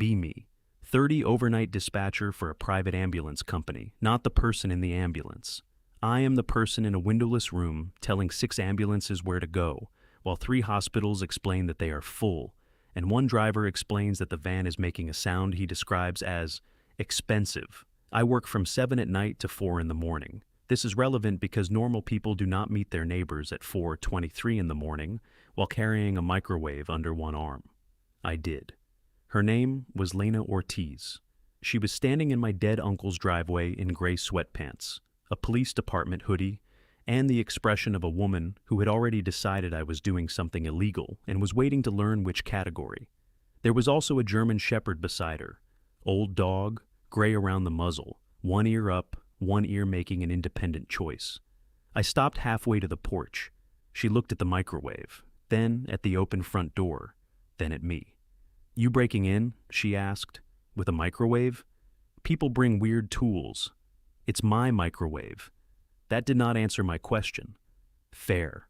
Be me. 30 overnight dispatcher for a private ambulance company, not the person in the ambulance. I am the person in a windowless room telling 6 ambulances where to go, while 3 hospitals explain that they are full, and one driver explains that the van is making a sound he describes as expensive. I work from 7 at night to 4 in the morning. This is relevant because normal people do not meet their neighbors at 4:23 in the morning while carrying a microwave under one arm. I did. Her name was Lena Ortiz. She was standing in my dead uncle's driveway in gray sweatpants, a police department hoodie, and the expression of a woman who had already decided I was doing something illegal and was waiting to learn which category. There was also a German shepherd beside her, old dog, gray around the muzzle, one ear up, one ear making an independent choice. I stopped halfway to the porch. She looked at the microwave, then at the open front door, then at me. "You breaking in?" she asked. "With a microwave? People bring weird tools. It's my microwave." That did not answer my question. Fair.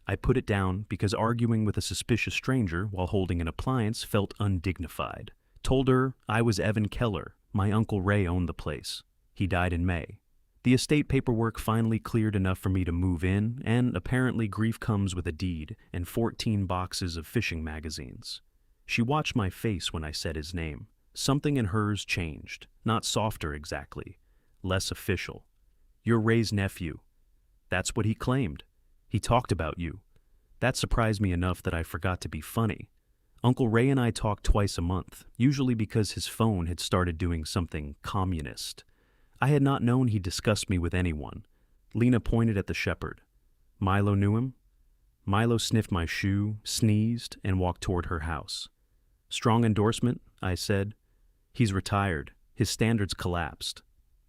I put it down because arguing with a suspicious stranger while holding an appliance felt undignified. Told her I was Evan Keller. My Uncle Ray owned the place. He died in May. The estate paperwork finally cleared enough for me to move in, and apparently grief comes with a deed and 14 boxes of fishing magazines. She watched my face when I said his name. Something in hers changed, not softer exactly, less official. "You're Ray's nephew." That's what he claimed. He talked about you. That surprised me enough that I forgot to be funny. Uncle Ray and I talked twice a month, usually because his phone had started doing something communist. I had not known he discussed me with anyone. Lena pointed at the shepherd. Milo knew him? Milo sniffed my shoe, sneezed, and walked toward her house. "Strong endorsement," I said. "He's retired. His standards collapsed."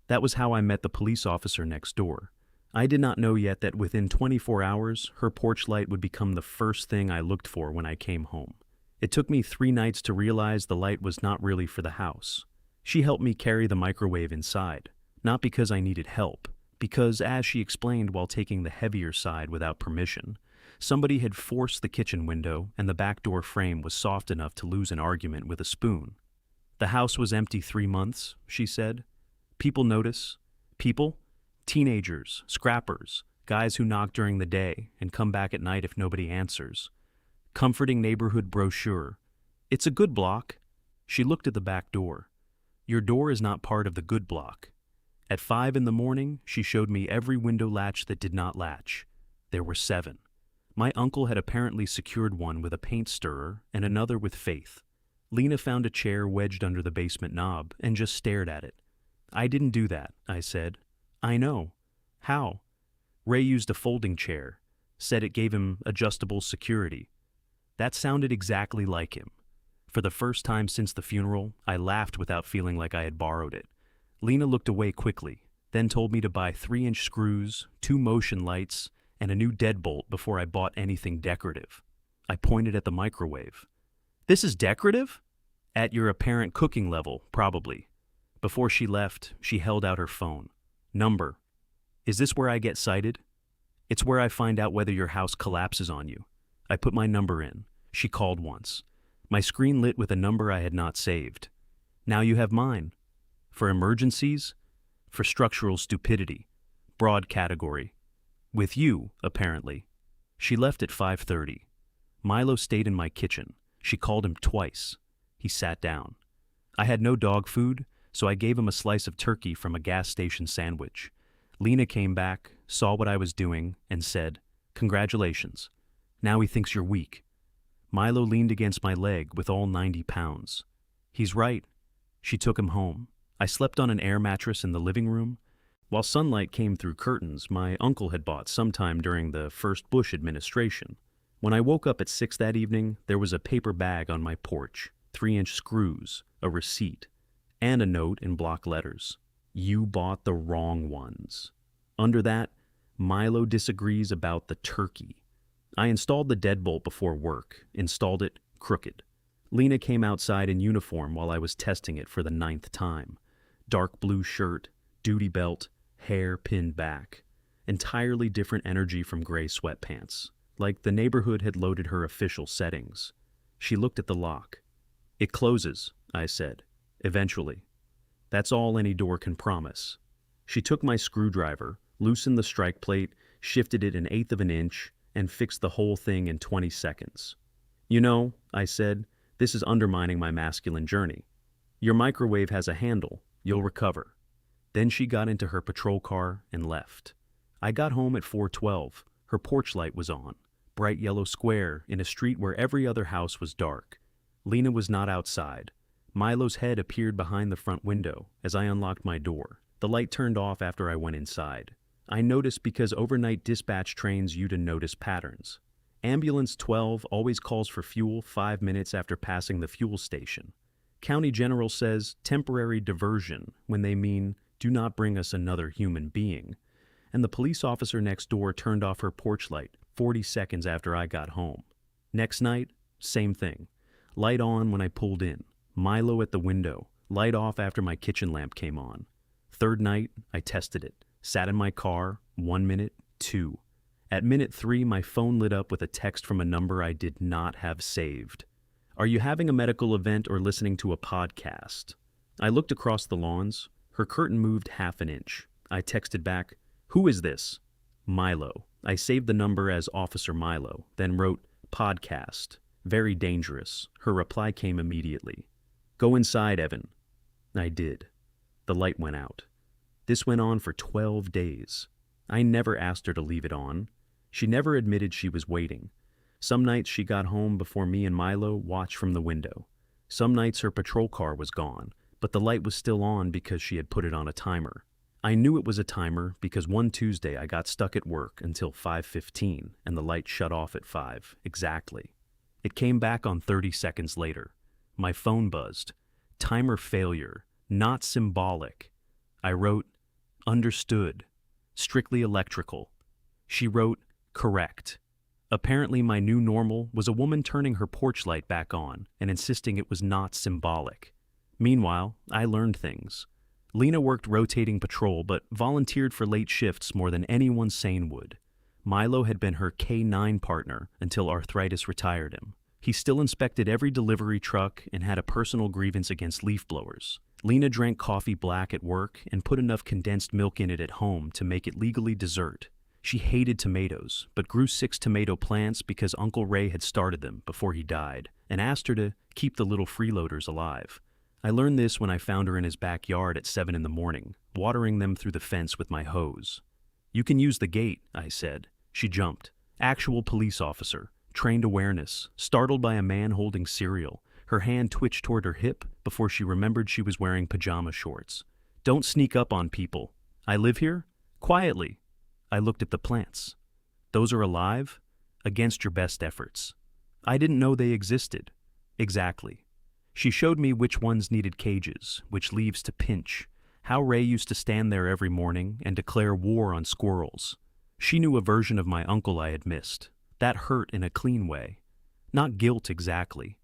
That was how I met the police officer next door. I did not know yet that within 24 hours, her porch light would become the first thing I looked for when I came home. It took me 3 nights to realize the light was not really for the house. She helped me carry the microwave inside, not because I needed help, because, as she explained while taking the heavier side without permission, somebody had forced the kitchen window and the back door frame was soft enough to lose an argument with a spoon. The house was empty 3 months, she said. People notice. People? Teenagers, scrappers, guys who knock during the day and come back at night if nobody answers. Comforting neighborhood brochure. "It's a good block." She looked at the back door. "Your door is not part of the good block." At 5 in the morning, she showed me every window latch that did not latch. There were 7. My uncle had apparently secured one with a paint stirrer and another with faith. Lena found a chair wedged under the basement knob and just stared at it. "I didn't do that," I said. "I know." "How?" "Ray used a folding chair. Said it gave him adjustable security." That sounded exactly like him. For the first time since the funeral, I laughed without feeling like I had borrowed it. Lena looked away quickly, then told me to buy 3-inch screws, 2 motion lights, and a new deadbolt before I bought anything decorative. I pointed at the microwave. "This is decorative?" "At your apparent cooking level, probably." Before she left, she held out her phone. "Number. Is this where I get cited?" "It's where I find out whether your house collapses on you." I put my number in. She called once. My screen lit with a number I had not saved. "Now you have mine." "For emergencies?" "For structural stupidity. Broad category. With you, apparently." She left at 5:30. Milo stayed in my kitchen. She called him twice. He sat down. I had no dog food, so I gave him a slice of turkey from a gas station sandwich. Lena came back, saw what I was doing, and said, "Congratulations. Now he thinks you're weak." Milo leaned against my leg with all 90 pounds. "He's right." She took him home. I slept on an air mattress in the living room. While sunlight came through curtains my uncle had bought sometime during the first Bush administration. When I woke up at 6 that evening, there was a paper bag on my porch, 3-inch screws, a receipt, and a note in block letters. "You bought the wrong ones." Under that, "Milo disagrees about the turkey." I installed the deadbolt before work, installed it crooked. Lena came outside in uniform while I was testing it for the 9th time. Dark blue shirt, duty belt, hair pinned back. Entirely different energy from gray sweatpants, like the neighborhood had loaded her official settings. She looked at the lock. "It closes," I said. Eventually. That's all any door can promise. She took my screwdriver, loosened the strike plate, shifted it 1/8 of an inch, and fixed the whole thing in 20 seconds. You know, I said, this is undermining my masculine journey. Your microwave has a handle. You'll recover. Then she got into her patrol car and left. I got home at 4:12. Her porch light was on, bright yellow square in a street where every other house was dark. Lena was not outside. Milo's head appeared behind the front window as I unlocked my door. The light turned off after I went inside. I noticed because overnight dispatch trains you to notice patterns. Ambulance 12 always calls for fuel 5 minutes after passing the fuel station. County General says temporary diversion when they mean do not bring us another human being. And the police officer next door turned off her porch light 40 seconds after I got home. Next night, same thing. Light on when I pulled in. Milo at the window. Light off after my kitchen lamp came on. Third night, I tested it. Sat in my car, 1 minute, 2. At minute 3, my phone lit up with a text from a number I did not have saved. Are you having a medical event or listening to a podcast? I looked across the lawns. Her curtain moved 1/2 inch. I texted back, who is this? Milo. I saved the number as Officer Milo, then wrote, podcast. Very dangerous. Her reply came immediately. Go inside, Evan. I did. The light went out. This went on for 12 days. I never asked her to leave it on. She never admitted she was waiting. Some nights she got home before me and Milo watched from the window. Some nights her patrol car was gone, but the light was still on because she had put it on a timer. I knew it was a timer because one Tuesday I got stuck at work until 5:15 and the light shut off at 5 exactly. It came back on 30 seconds later. My phone buzzed. Timer failure. Not symbolic. I wrote, understood. Strictly electrical. She wrote, correct. Apparently my new normal was a woman turning her porch light back on and insisting it was not symbolic. Meanwhile, I learned things. Lena worked rotating patrol but volunteered for late shifts more than anyone sane would. Milo had been her K9 partner until arthritis retired him. He still inspected every delivery truck and had a personal grievance against leaf blowers. Lena drank coffee black at work and put enough condensed milk in it at home to make it legally dessert. She hated tomatoes, but grew 6 tomato plants because Uncle Ray had started them before he died and asked her to keep the little freeloaders alive. I learned this when I found her in his backyard at 7 in the morning, watering them through the fence with my hose. You can use the gate, I said. She jumped. Actual police officer. Trained awareness. Startled by a man holding cereal. Her hand twitched toward her hip before she remembered she was wearing pajama shorts. Don't sneak up on people. I live here? Quietly. I looked at the plants. Those are alive? Against your best efforts. I didn't know they existed. Exactly. She showed me which ones needed cages, which leaves to pinch, how Ray used to stand there every morning and declare war on squirrels. She knew a version of my uncle I had missed. That hurt in a clean way. Not guilt exactly.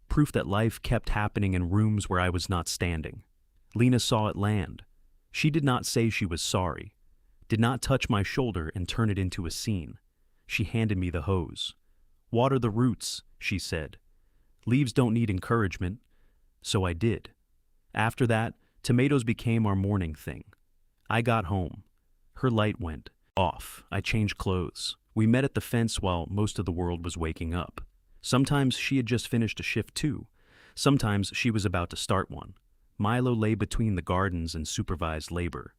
Proof that life kept happening in rooms where I was not standing. Lena saw it land. She did not say she was sorry. Did not touch my shoulder and turn it into a scene. She handed me the hose. Water the roots, she said. Leaves don't need encouragement. So I did. After that, tomatoes became our morning thing. I got home. Her light went off. I changed clothes. We met at the fence while most of the world was waking up. Sometimes she had just finished a shift too. Sometimes she was about to start one. Milo lay between the gardens and supervised labor.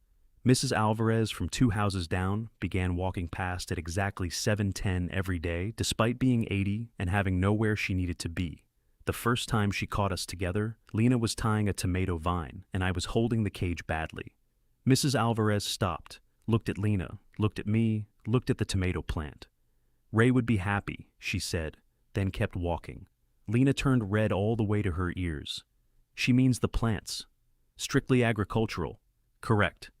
Mrs. Alvarez from 2 houses down began walking past at exactly 7:10 every day, despite being 80 and having nowhere she needed to be. The first time she caught us together, Lena was tying a tomato vine, and I was holding the cage badly. Mrs. Alvarez stopped, looked at Lena, looked at me, looked at the tomato plant. Ray would be happy, she said, then kept walking. Lena turned red all the way to her ears. She means the plants. Strictly agricultural. Correct.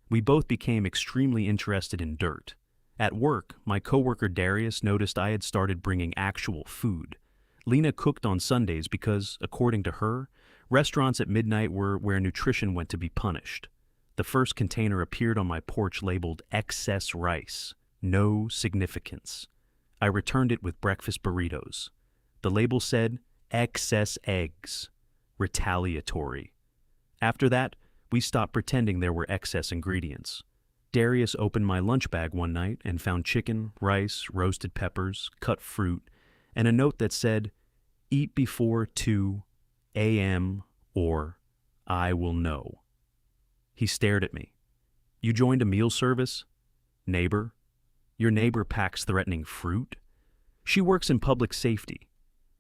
We both became extremely interested in dirt. At work, my coworker Darius noticed I had started bringing actual food. Lena cooked on Sundays because, according to her, restaurants at midnight were where nutrition went to be punished. The first container appeared on my porch labeled excess rice. No significance. I returned it with breakfast burritos. The label said excess eggs. retaliatory. After that, we stopped pretending there were excess ingredients. Darius opened my lunch bag one night and found chicken, rice, roasted peppers, cut fruit, and a note that said, "Eat before 2 a.m. or I will know." He stared at me. "You joined a meal service? Neighbor? Your neighbor packs threatening fruit? She works in public safety."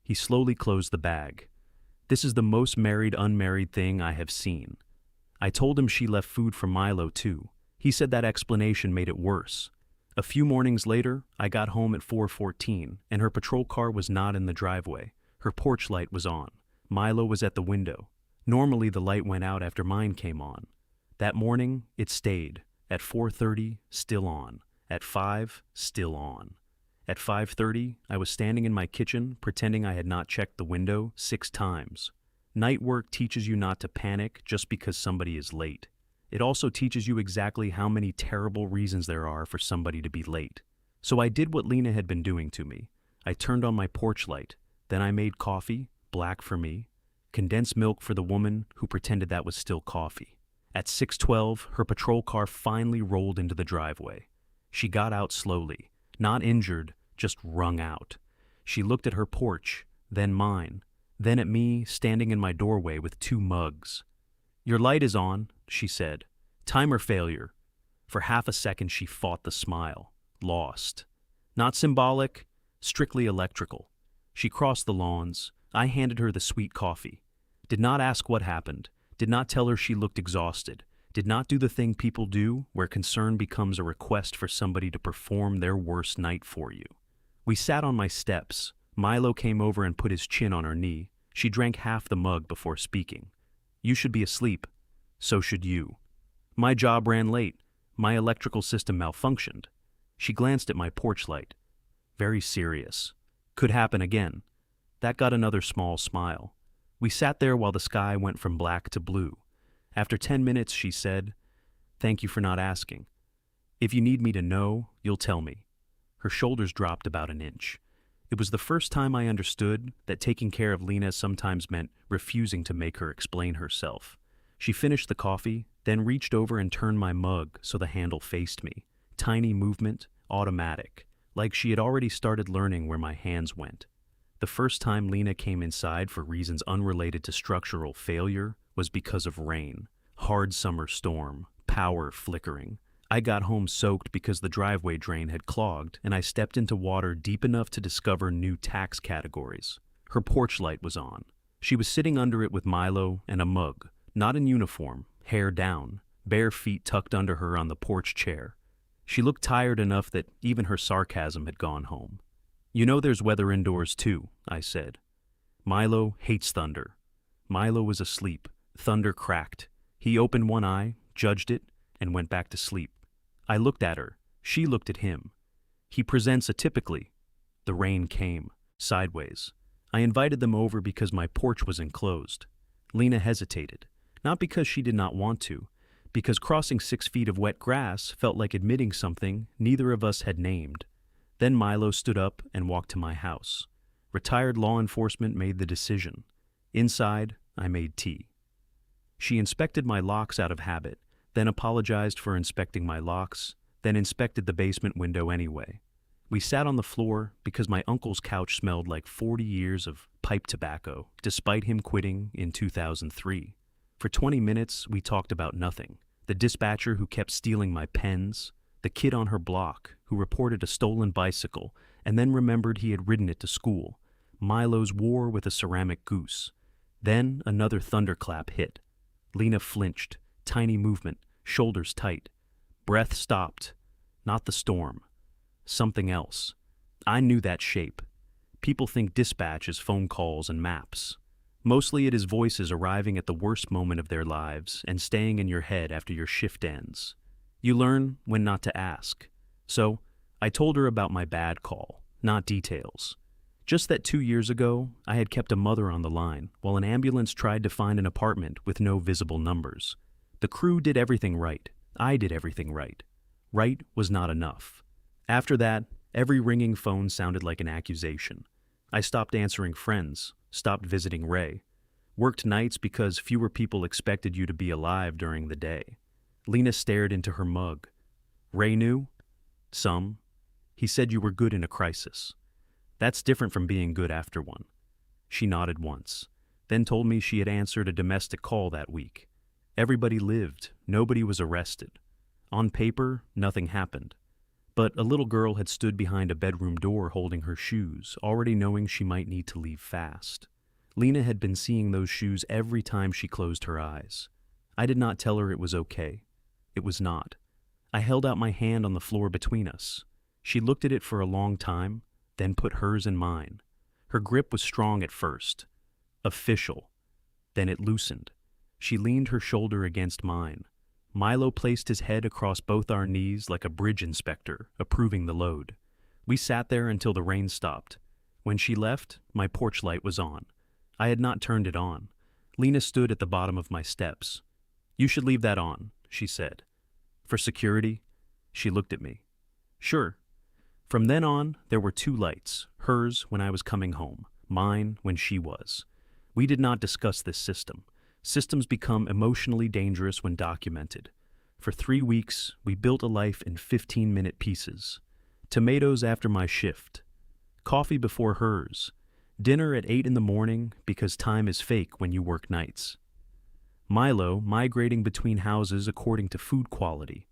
He slowly closed the bag. "This is the most married unmarried thing I have seen." I told him she left food for Milo too. He said that explanation made it worse. A few mornings later, I got home at 4:14, and her patrol car was not in the driveway. Her porch light was on. Milo was at the window. Normally the light went out after mine came on. That morning, it stayed. At 4:30, still on. At 5, still on. At 5:30, I was standing in my kitchen, pretending I had not checked the window 6 times. Night work teaches you not to panic just because somebody is late. It also teaches you exactly how many terrible reasons there are for somebody to be late. So I did what Lena had been doing to me. I turned on my porch light. Then I made coffee, black for me, condensed milk for the woman who pretended that was still coffee. At 6:12, her patrol car finally rolled into the driveway. She got out slowly, not injured, just wrung out. She looked at her porch, then mine, then at me standing in my doorway with 2 mugs. "Your light is on," she said. "Timer failure." For half a second she fought the smile. Lost. Not symbolic, strictly electrical. She crossed the lawns. I handed her the sweet coffee. Did not ask what happened. Did not tell her she looked exhausted. Did not do the thing people do where concern becomes a request for somebody to perform their worst night for you. We sat on my steps. Milo came over and put his chin on her knee. She drank half the mug before speaking. "You should be asleep. So should you. My job ran late. My electrical system malfunctioned." She glanced at my porch light. Very serious. Could happen again. That got another small smile. We sat there while the sky went from black to blue. After 10 minutes, she said, "Thank you for not asking. If you need me to know, you'll tell me." Her shoulders dropped about an inch. It was the first time I understood that taking care of Lena sometimes meant refusing to make her explain herself. She finished the coffee, then reached over and turned my mug so the handle faced me. Tiny movement, automatic, like she had already started learning where my hands went. The first time Lena came inside for reasons unrelated to structural failure was because of rain. Hard summer storm, power flickering. I got home soaked because the driveway drain had clogged, and I stepped into water deep enough to discover new tax categories. Her porch light was on. She was sitting under it with Milo and a mug, not in uniform, hair down, bare feet tucked under her on the porch chair. She looked tired enough that even her sarcasm had gone home. "You know there's weather indoors too," I said. "Milo hates thunder." Milo was asleep. Thunder cracked. He opened one eye, judged it, and went back to sleep. I looked at her. She looked at him. He presents atypically. The rain came, sideways. I invited them over because my porch was enclosed. Lena hesitated, not because she did not want to, because crossing 6 feet of wet grass felt like admitting something neither of us had named. Then Milo stood up and walked to my house. Retired law enforcement made the decision. Inside, I made tea. She inspected my locks out of habit, then apologized for inspecting my locks, then inspected the basement window anyway. We sat on the floor because my uncle's couch smelled like 40 years of pipe tobacco, despite him quitting in 2003. For 20 minutes, we talked about nothing. The dispatcher who kept stealing my pens, the kid on her block who reported a stolen bicycle and then remembered he had ridden it to school, Milo's war with a ceramic goose. Then another thunderclap hit. Lena flinched, tiny movement, shoulders tight. Breath stopped. Not the storm. Something else. I knew that shape. People think dispatch is phone calls and maps. Mostly it is voices arriving at the worst moment of their lives and staying in your head after your shift ends. You learn when not to ask. So, I told her about my bad call, not details. Just that 2 years ago, I had kept a mother on the line while an ambulance tried to find an apartment with no visible numbers. The crew did everything right. I did everything right. Right was not enough. After that, every ringing phone sounded like an accusation. I stopped answering friends, stopped visiting Ray. Worked nights because fewer people expected you to be alive during the day. Lena stared into her mug. Ray knew? Some. He said you were good in a crisis. That's different from being good after one. She nodded once, then told me she had answered a domestic call that week. Everybody lived, nobody was arrested. On paper, nothing happened. But a little girl had stood behind a bedroom door holding her shoes, already knowing she might need to leave fast. Lena had been seeing those shoes every time she closed her eyes. I did not tell her it was okay. It was not. I held out my hand on the floor between us. She looked at it for a long time, then put hers in mine. Her grip was strong at first. Official. Then it loosened. She leaned her shoulder against mine. Milo placed his head across both our knees like a bridge inspector, approving the load. We sat there until the rain stopped. When she left, my porch light was on. I had not turned it on. Lena stood at the bottom of my steps. You should leave that on, she said. For security? She looked at me. Sure. From then on, there were two lights, hers when I was coming home, mine when she was. We did not discuss this system. Systems become emotionally dangerous when documented. For 3 weeks, we built a life in 15-minute pieces. Tomatoes after my shift. Coffee before hers. Dinner at 8 in the morning because time is fake when you work nights. Milo migrating between houses according to food quality.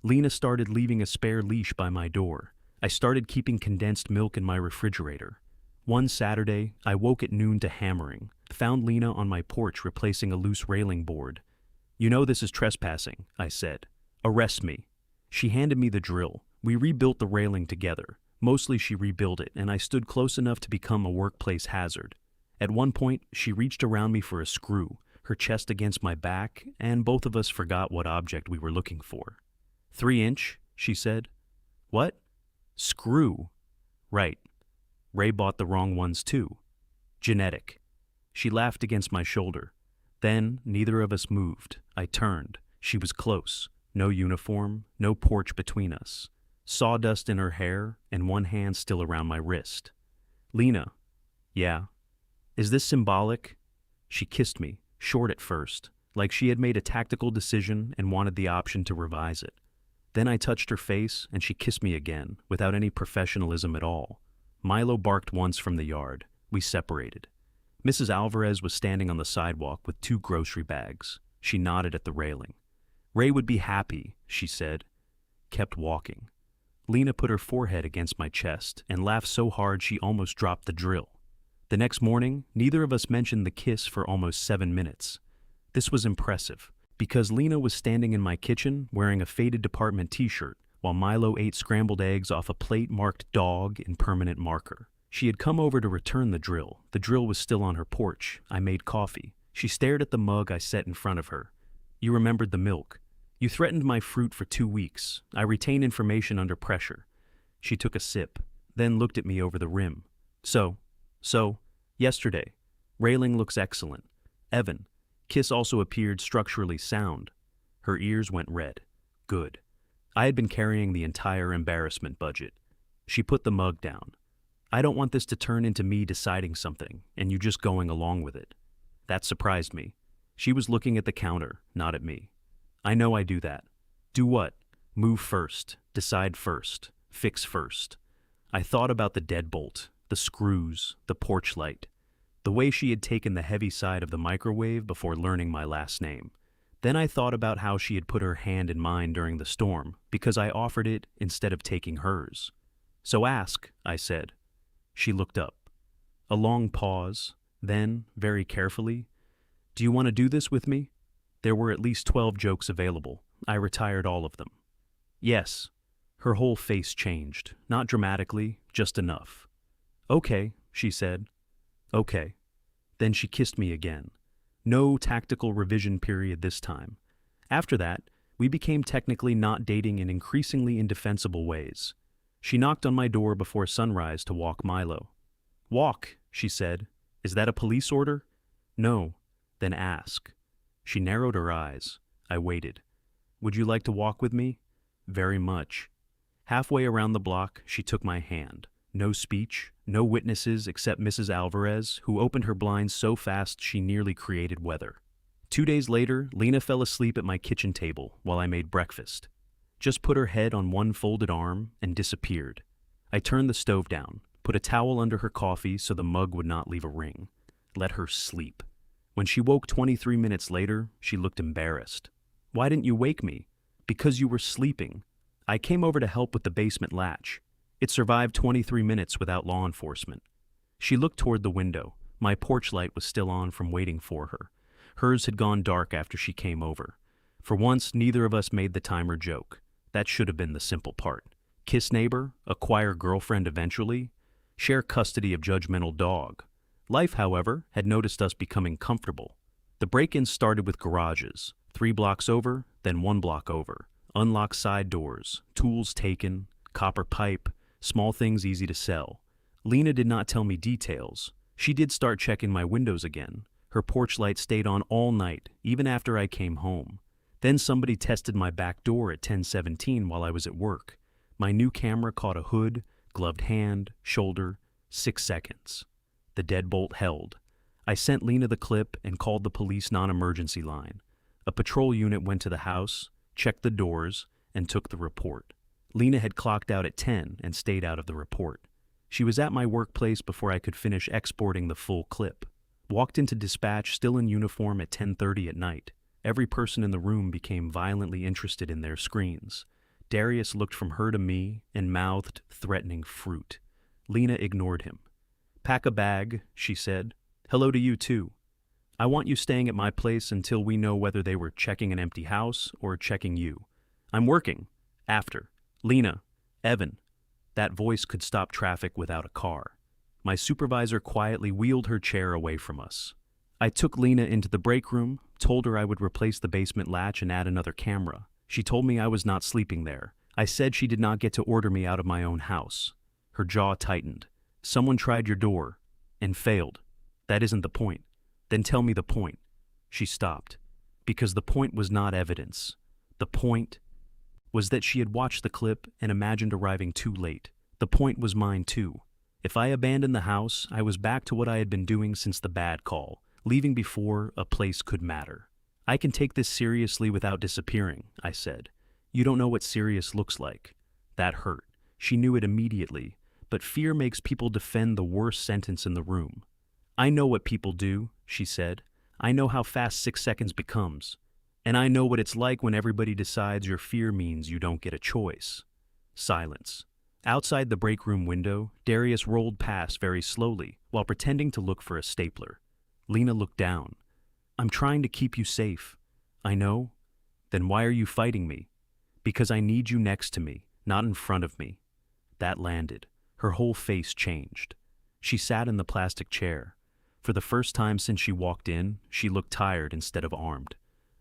Lena started leaving a spare leash by my door. I started keeping condensed milk in my refrigerator. One Saturday, I woke at noon to hammering, found Lena on my porch replacing a loose railing board. You know this is trespassing, I said. Arrest me. She handed me the drill. We rebuilt the railing together. Mostly she rebuilt it, and I stood close enough to become a workplace hazard. At one point, she reached around me for a screw, her chest against my back, and both of us forgot what object we were looking for. 3-inch, she said. What? Screw. Right. Ray bought the wrong ones too. Genetic. She laughed against my shoulder. Then, neither of us moved. I turned. She was close. No uniform, no porch between us. Sawdust in her hair, and one hand still around my wrist. Lena. Yeah. Is this symbolic? She kissed me, short at first, like she had made a tactical decision and wanted the option to revise it. Then I touched her face, and she kissed me again, without any professionalism at all. Milo barked once from the yard. We separated. Mrs. Alvarez was standing on the sidewalk with 2 grocery bags. She nodded at the railing. Ray would be happy, she said. Kept walking. Lena put her forehead against my chest and laughed so hard she almost dropped the drill. The next morning, neither of us mentioned the kiss for almost 7 minutes. This was impressive, because Lena was standing in my kitchen wearing a faded department t-shirt, while Milo ate scrambled eggs off a plate marked dog in permanent marker. She had come over to return the drill. The drill was still on her porch. I made coffee. She stared at the mug I set in front of her. You remembered the milk. You threatened my fruit for 2 weeks. I retain information under pressure. She took a sip, then looked at me over the rim. So, yesterday. Railing looks excellent. Evan. Kiss also appeared structurally sound. Her ears went red. Good. I had been carrying the entire embarrassment budget. She put the mug down. I don't want this to turn into me deciding something, and you just going along with it. That surprised me. She was looking at the counter, not at me. I know I do that. Do what? Move first, decide first, fix first. I thought about the deadbolt, the screws, the porch light, the way she had taken the heavy side of the microwave before learning my last name. Then I thought about how she had put her hand in mine during the storm, because I offered it instead of taking hers. So ask, I said. She looked up. A long pause, then, very carefully, do you want to do this with me? There were at least 12 jokes available. I retired all of them. Yes. Her whole face changed, not dramatically, just enough. Okay, she said. Okay. Then she kissed me again. No tactical revision period this time. After that, we became technically not dating in increasingly indefensible ways. She knocked on my door before sunrise to walk Milo. Walk, she said. Is that a police order? No. Then ask. She narrowed her eyes. I waited. Would you like to walk with me? Very much. Halfway around the block, she took my hand. no speech, no witnesses except Mrs. Alvarez, who opened her blinds so fast she nearly created weather. 2 days later, Lena fell asleep at my kitchen table while I made breakfast. Just put her head on one folded arm and disappeared. I turned the stove down, put a towel under her coffee so the mug would not leave a ring. Let her sleep. When she woke 23 minutes later, she looked embarrassed. "Why didn't you wake me?" "Because you were sleeping. I came over to help with the basement latch. It survived 23 minutes without law enforcement." She looked toward the window. My porch light was still on from waiting for her. Hers had gone dark after she came over. For once, neither of us made the timer joke. That should have been the simple part. Kiss neighbor, acquire girlfriend eventually, share custody of judgmental dog. Life, however, had noticed us becoming comfortable. The break-ins started with garages, 3 blocks over, then 1 block over. Unlocked side doors, tools taken, copper pipe, small things easy to sell. Lena did not tell me details. She did start checking my windows again. Her porch light stayed on all night, even after I came home. Then somebody tested my back door at 10:17 while I was at work. My new camera caught a hood, gloved hand, shoulder, 6 seconds. The deadbolt held. I sent Lena the clip and called the police non-emergency line. A patrol unit went to the house, checked the doors, and took the report. Lena had clocked out at 10 and stayed out of the report. She was at my workplace before I could finish exporting the full clip. Walked into dispatch still in uniform at 10:30 at night. Every person in the room became violently interested in their screens. Darius looked from her to me and mouthed threatening fruit. Lena ignored him. "Pack a bag," she said. "Hello to you too. I want you staying at my place until we know whether they were checking an empty house or checking you. I'm working. After. Lena. Evan." That voice could stop traffic without a car. My supervisor quietly wheeled her chair away from us. I took Lena into the break room, told her I would replace the basement latch and add another camera. She told me I was not sleeping there. I said she did not get to order me out of my own house. Her jaw tightened. "Someone tried your door and failed. That isn't the point." "Then tell me the point." She stopped. Because the point was not evidence. The point was that she had watched the clip and imagined arriving too late. The point was mine too. If I abandoned the house, I was back to what I had been doing since the bad call, leaving before a place could matter. "I can take this seriously without disappearing," I said. "You don't know what serious looks like." That hurt. She knew it immediately, but fear makes people defend the worst sentence in the room. "I know what people do," she said. "I know how fast 6 seconds becomes. And I know what it's like when everybody decides your fear means you don't get a choice." Silence. Outside the break room window, Darius rolled past very slowly while pretending to look for a stapler. Lena looked down. "I'm trying to keep you safe." "I know." "Then why are you fighting me?" "Because I need you next to me, not in front of me." That landed. Her whole face changed. She sat in the plastic chair. For the first time since she walked in, she looked tired instead of armed.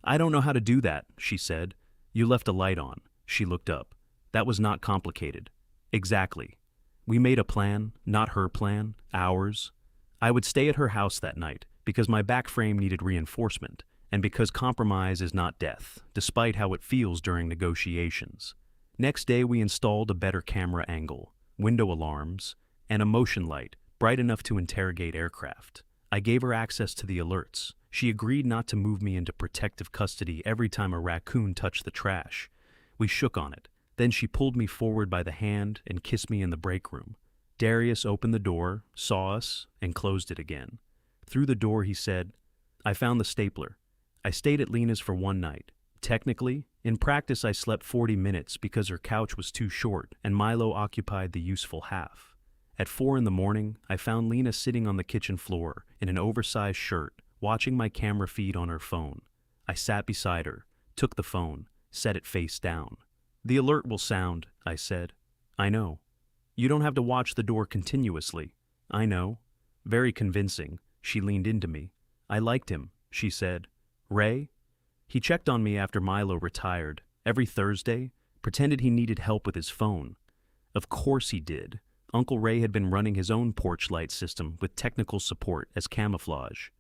"I don't know how to do that," she said. "You left a light on." She looked up. "That was not complicated." "Exactly. We made a plan, not her plan, ours. I would stay at her house that night because my back frame needed reinforcement and because compromise is not death, despite how it feels during negotiations. Next day we installed a better camera angle, window alarms, and a motion light bright enough to interrogate aircraft. I gave her access to the alerts. She agreed not to move me into protective custody every time a raccoon touched the trash. We shook on it. Then she pulled me forward by the hand and kissed me in the break room. Darius opened the door, saw us, and closed it again. Through the door he said, "I found the stapler. I stayed at Lena's for one night. Technically, in practice I slept 40 minutes because her couch was too short and Milo occupied the useful half. At 4 in the morning, I found Lena sitting on the kitchen floor in an oversized shirt, watching my camera feed on her phone. I sat beside her, took the phone, set it face down. "The alert will sound," I said. "I know." "You don't have to watch the door continuously." "I know." Very convincing. She leaned into me. "I liked him," she said. "Ray?" He checked on me after Milo retired, every Thursday, pretended he needed help with his phone. Of course he did. Uncle Ray had been running his own porch light system with technical support as camouflage.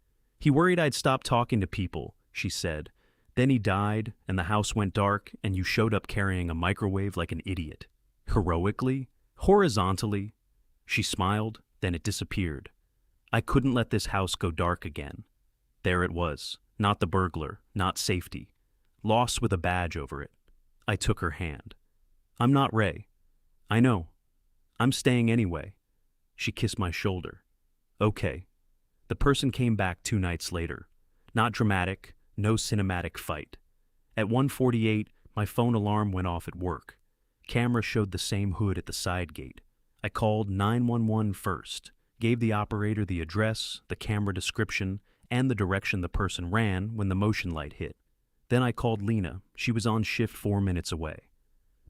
"He worried I'd stop talking to people," she said. "Then he died, and the house went dark, and you showed up carrying a microwave like an idiot." Heroically? Horizontally? She smiled, then it disappeared. I couldn't let this house go dark again. There it was, not the burglar, not safety. Lost with a badge over it. I took her hand. I'm not Ray. I know. I'm staying anyway. She kissed my shoulder. Okay. The person came back 2 nights later. Not dramatic, no cinematic fight. At 1:48, my phone alarm went off at work. Camera showed the same hood at the side gate. I called 911 first, gave the operator the address, the camera description, and the direction the person ran when the motion light hit. Then I called Lena. She was on shift 4 minutes away.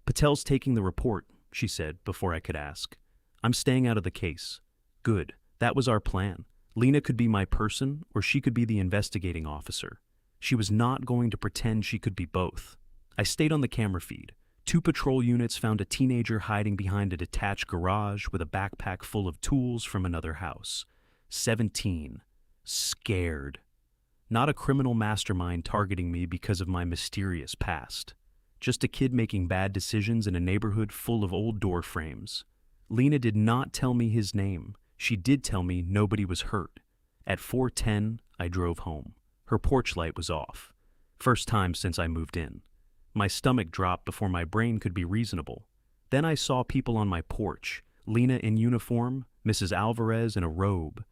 Patel's taking the report, she said before I could ask. I'm staying out of the case. Good. That was our plan. Lena could be my person, or she could be the investigating officer. She was not going to pretend she could be both. I stayed on the camera feed. 2 patrol units found a teenager hiding behind a detached garage with a backpack full of tools from another house. 17. Scared. Not a criminal mastermind targeting me because of my mysterious past. Just a kid making bad decisions in a neighborhood full of old door frames. Lena did not tell me his name. She did tell me nobody was hurt. At 4:10, I drove home. Her porch light was off. First time since I moved in. My stomach dropped before my brain could be reasonable. Then I saw people on my porch. Lena in uniform, Mrs. Alvarez in a robe,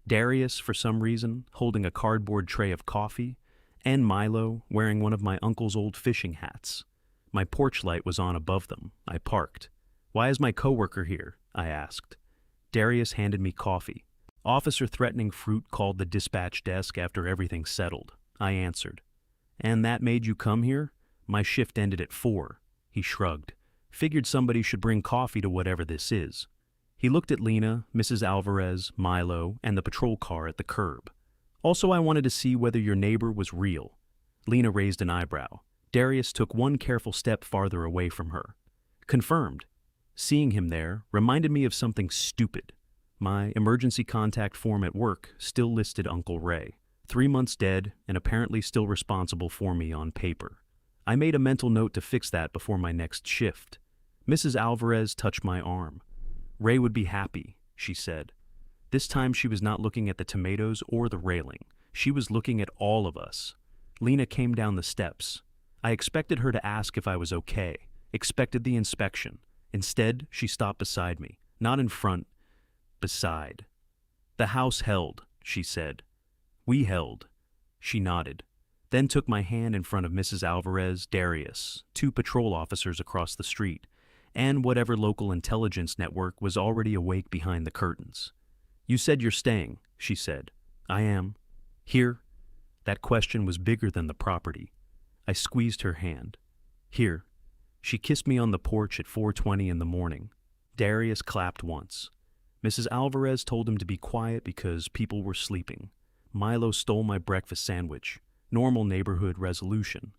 Darius, for some reason, holding a cardboard tray of coffee, and Milo wearing one of my uncle's old fishing hats. My porch light was on above them. I parked. Why is my coworker here? I asked. Darius handed me coffee. Officer threatening fruit called the dispatch desk after everything settled. I answered. And that made you come here? My shift ended at 4. He shrugged. Figured somebody should bring coffee to whatever this is. He looked at Lena, Mrs. Alvarez, Milo, and the patrol car at the curb. Also, I wanted to see whether your neighbor was real. Lena raised an eyebrow. Darius took one careful step farther away from her. Confirmed. Seeing him there reminded me of something stupid. My emergency contact form at work still listed Uncle Ray. 3 months dead and apparently still responsible for me on paper. I made a mental note to fix that before my next shift. Mrs. Alvarez touched my arm. Ray would be happy, she said. This time she was not looking at the tomatoes or the railing. She was looking at all of us. Lena came down the steps. I expected her to ask if I was okay, expected the inspection. Instead, she stopped beside me, not in front, beside. The house held, she said. We held. She nodded, then took my hand in front of Mrs. Alvarez, Darius, 2 patrol officers across the street, and whatever local intelligence network was already awake behind the curtains. You said you're staying, she said. I am. Here? That question was bigger than the property. I squeezed her hand. Here. She kissed me on the porch at 4:20 in the morning. Darius clapped once. Mrs. Alvarez told him to be quiet because people were sleeping. Milo stole my breakfast sandwich. Normal neighborhood resolution.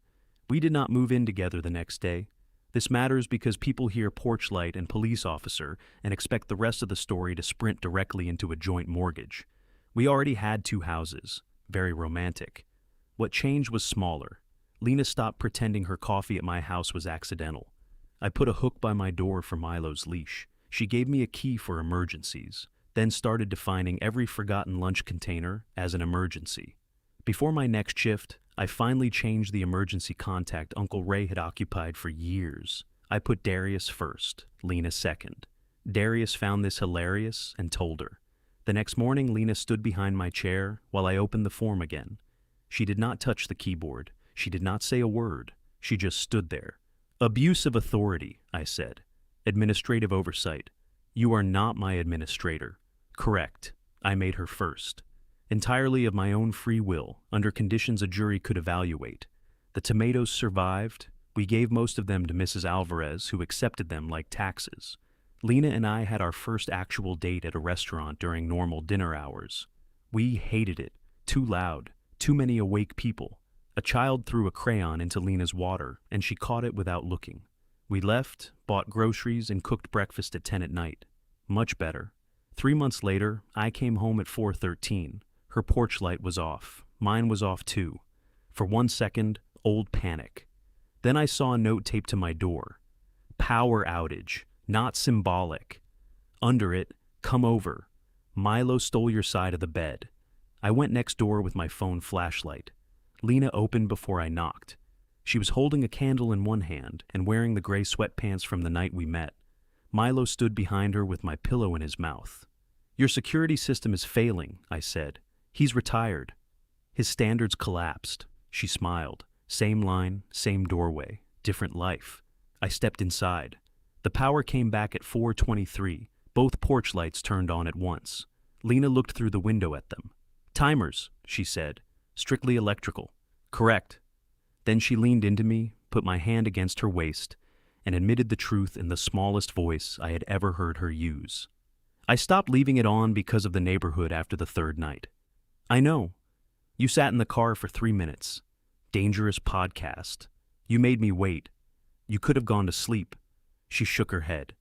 We did not move in together the next day. This matters because people hear porch light and police officer and expect the rest of the story to sprint directly into a joint mortgage. We already had 2 houses. Very romantic. What changed was smaller. Lena stopped pretending her coffee at my house was accidental. I put a hook by my door for Milo's leash. She gave me a key for emergencies, then started defining every forgotten lunch container as an emergency. Before my next shift, I finally changed the emergency contact Uncle Ray had occupied for years. I put Darius first, Lena second. Darius found this hilarious and told her. The next morning, Lena stood behind my chair while I opened the form again. She did not touch the keyboard. She did not say a word. She just stood there. Abuse of authority, I said. Administrative oversight. You are not my administrator. Correct. I made her first. Entirely of my own free will, under conditions a jury could evaluate. The tomatoes survived. We gave most of them to Mrs. Alvarez, who accepted them like taxes. Lena and I had our first actual date at a restaurant during normal dinner hours. We hated it. Too loud. Too many awake people. A child threw a crayon into Lena's water, and she caught it without looking. We left, bought groceries, and cooked breakfast at 10 at night. Much better. 3 months later, I came home at 4:13. Her porch light was off. Mine was off too. For 1 second, old panic. Then I saw a note taped to my door. Power outage, not symbolic. Under it, Come over. Milo stole your side of the bed. I went next door with my phone flashlight. Lena opened before I knocked. She was holding a candle in one hand and wearing the gray sweatpants from the night we met. Milo stood behind her with my pillow in his mouth. Your security system is failing, I said. He's retired. His standards collapsed. She smiled. Same line, same doorway, different life. I stepped inside. The power came back at 4:23. Both porch lights turned on at once. Lena looked through the window at them. Timers, she said. Strictly electrical. Correct. Then she leaned into me, put my hand against her waist, and admitted the truth in the smallest voice I had ever heard her use. I stopped leaving it on because of the neighborhood after the third night. I know. You sat in the car for 3 minutes. Dangerous podcast. You made me wait. You could have gone to sleep. She shook her head.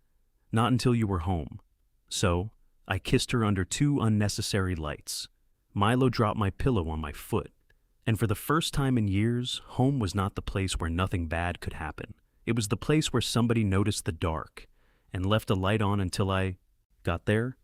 Not until you were home. So, I kissed her under 2 unnecessary lights. Milo dropped my pillow on my foot. And for the first time in years, home was not the place where nothing bad could happen. It was the place where somebody noticed the dark and left a light on until I got there.